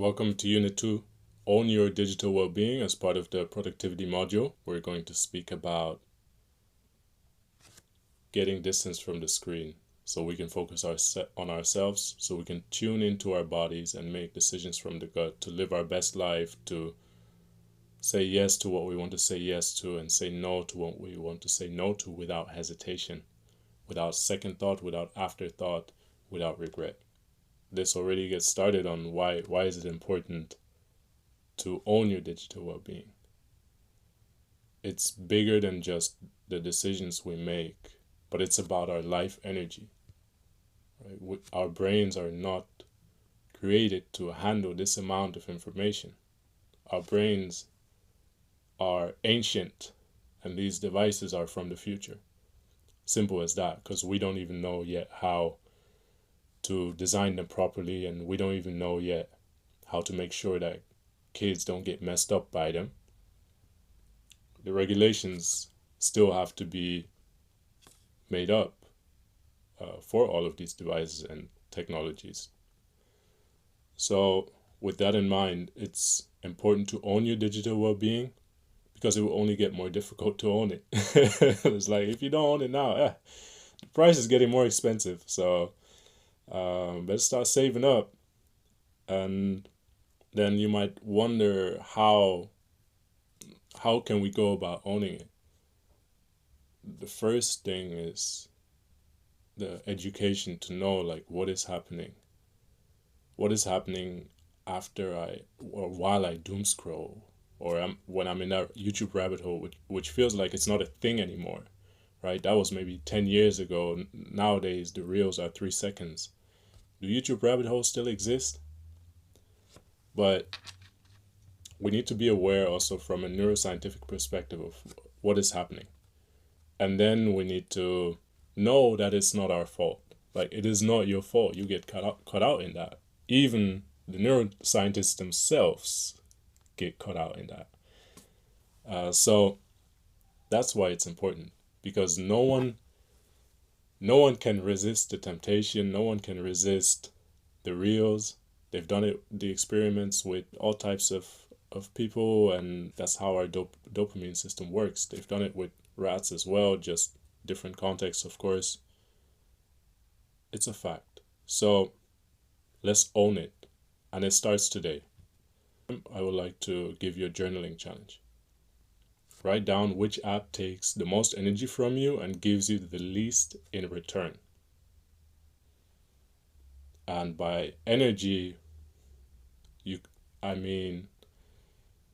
Welcome to Unit 2, Own Your Digital Wellbeing. As part of the productivity module, we're going to speak about getting distance from the screen so we can focus on ourselves, so we can tune into our bodies and make decisions from the gut to live our best life, to say yes to what we want to say yes to and say no to what we want to say no to without hesitation, without second thought, without afterthought, without regret. This already gets started on why is it important to own your digital well-being. It's bigger than just the decisions we make, but it's about our life energy. Right? Our brains are not created to handle this amount of information. Our brains are ancient, and these devices are from the future. Simple as that, because we don't even know yet how to design them properly, and we don't even know yet how to make sure that kids don't get messed up by them. The regulations still have to be made up for all of these devices and technologies. So with that in mind, it's important to own your digital well-being, because it will only get more difficult to own it. It's like, if you don't own it now, the price is getting more expensive. So let's start saving up. And then you might wonder, how can we go about owning it? The first thing is the education to know, like, what is happening after or while I doom scroll, or when I'm in that YouTube rabbit hole, which feels like it's not a thing anymore, right? That was maybe 10 years ago. Nowadays the reels are 3 seconds. Do YouTube rabbit holes still exist? But we need to be aware also from a neuroscientific perspective of what is happening. And then we need to know that it's not our fault. Like, it is not your fault you get caught out in that. Even the neuroscientists themselves get caught out in that. So that's why it's important, because no one can resist the temptation. No one can resist the reels. They've done it, the experiments with all types of people, and that's how our dopamine system works. They've done it with rats as well, just different contexts, of course. It's a fact. So let's own it. And it starts today. I would like to give you a journaling challenge. Write down which app takes the most energy from you and gives you the least in return. And by energy, I mean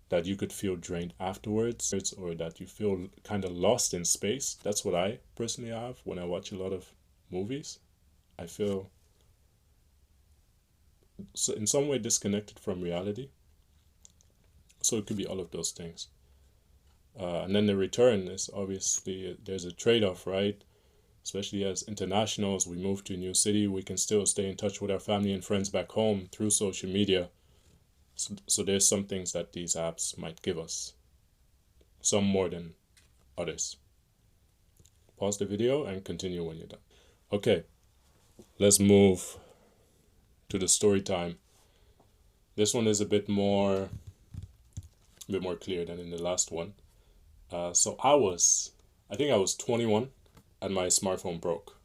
that you could feel drained afterwards, or that you feel kind of lost in space. That's what I personally have when I watch a lot of movies. I feel in some way disconnected from reality. So it could be all of those things. And then the return is obviously, there's a trade-off, right? Especially as internationals, we move to a new city, we can still stay in touch with our family and friends back home through social media. So there's some things that these apps might give us, some more than others. Pause the video and continue when you're done. Okay, let's move to the story time. This one is a bit more clear than in the last one. So I think I was 21 and my smartphone broke.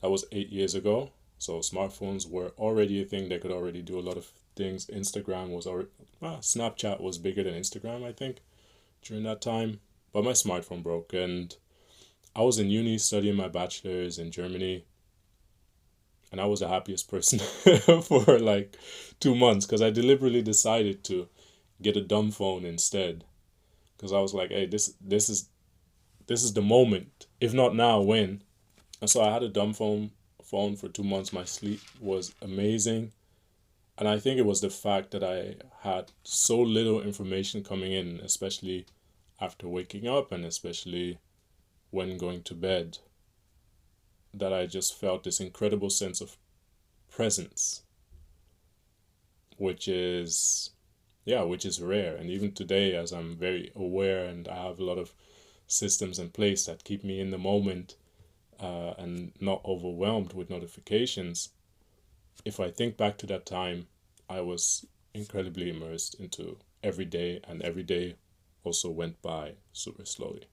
That was 8 years ago. So smartphones were already a thing. They could already do a lot of things. Instagram was already, Snapchat was bigger than Instagram, I think, during that time. But my smartphone broke, and I was in uni studying my bachelor's in Germany. And I was the happiest person for like 2 months, because I deliberately decided to get a dumb phone instead. Because I was like, hey, this is the moment. If not now, when? And so I had a dumb phone for 2 months. My sleep was amazing. And I think it was the fact that I had so little information coming in, especially after waking up and especially when going to bed, that I just felt this incredible sense of presence, which is rare. And even today, as I'm very aware and I have a lot of systems in place that keep me in the moment and not overwhelmed with notifications, if I think back to that time, I was incredibly immersed into every day, and every day also went by super slowly.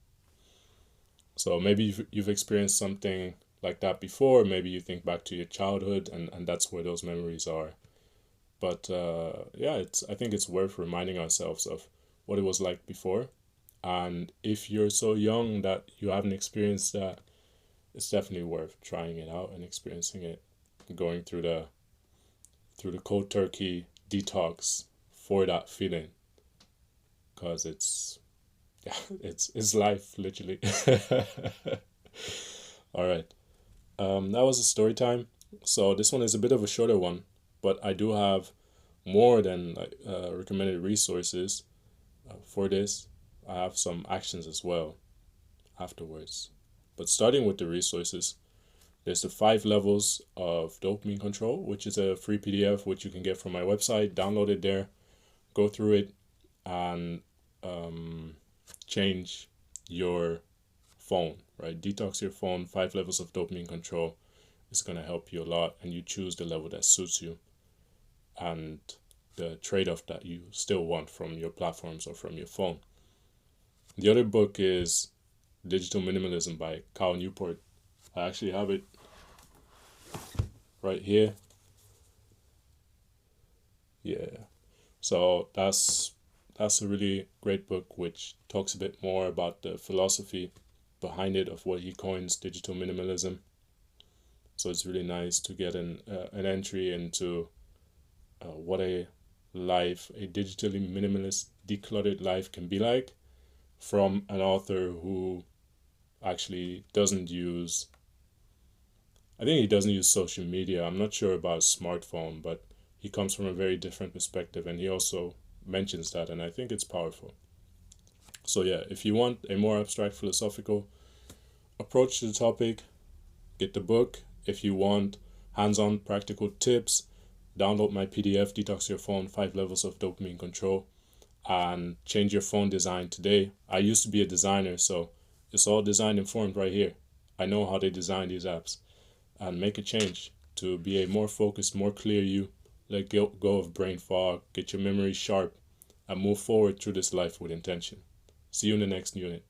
So maybe you've experienced something like that before. Maybe you think back to your childhood, and that's where those memories are. But yeah, I think it's worth reminding ourselves of what it was like before. And if you're so young that you haven't experienced that, it's definitely worth trying it out and experiencing it, going through the cold turkey detox for that feeling, because it's yeah, it's life literally. All right. That was a story time. So this one is a bit of a shorter one, but I do have more than recommended resources for this. I have some actions as well afterwards. But starting with the resources, there's the 5 levels of dopamine control, which is a free PDF which you can get from my website. Download it there, go through it, and change your phone, right? Detox your phone. 5 levels of dopamine control is going to help you a lot, and you choose the level that suits you and the trade-off that you still want from your platforms or from your phone. The other book is Digital Minimalism by Cal Newport. I actually have it right here. Yeah. So that's a really great book which talks a bit more about the philosophy behind it of what he coins digital minimalism. So it's really nice to get an entry into what a digitally minimalist, decluttered life can be like, from an author who actually doesn't use, I think he doesn't use social media. I'm not sure about his smartphone, but he comes from a very different perspective, and he also mentions that, and I think it's powerful. So yeah, if you want a more abstract philosophical approach to the topic, get the book. If you want hands-on practical tips, download my PDF, Detox Your Phone, 5 Levels of Dopamine Control, and change your phone design today. I used to be a designer, so it's all design informed right here. I know how they design these apps, and make a change to be a more focused, more clear you. Let go of brain fog, get your memory sharp, and move forward through this life with intention. See you in the next unit.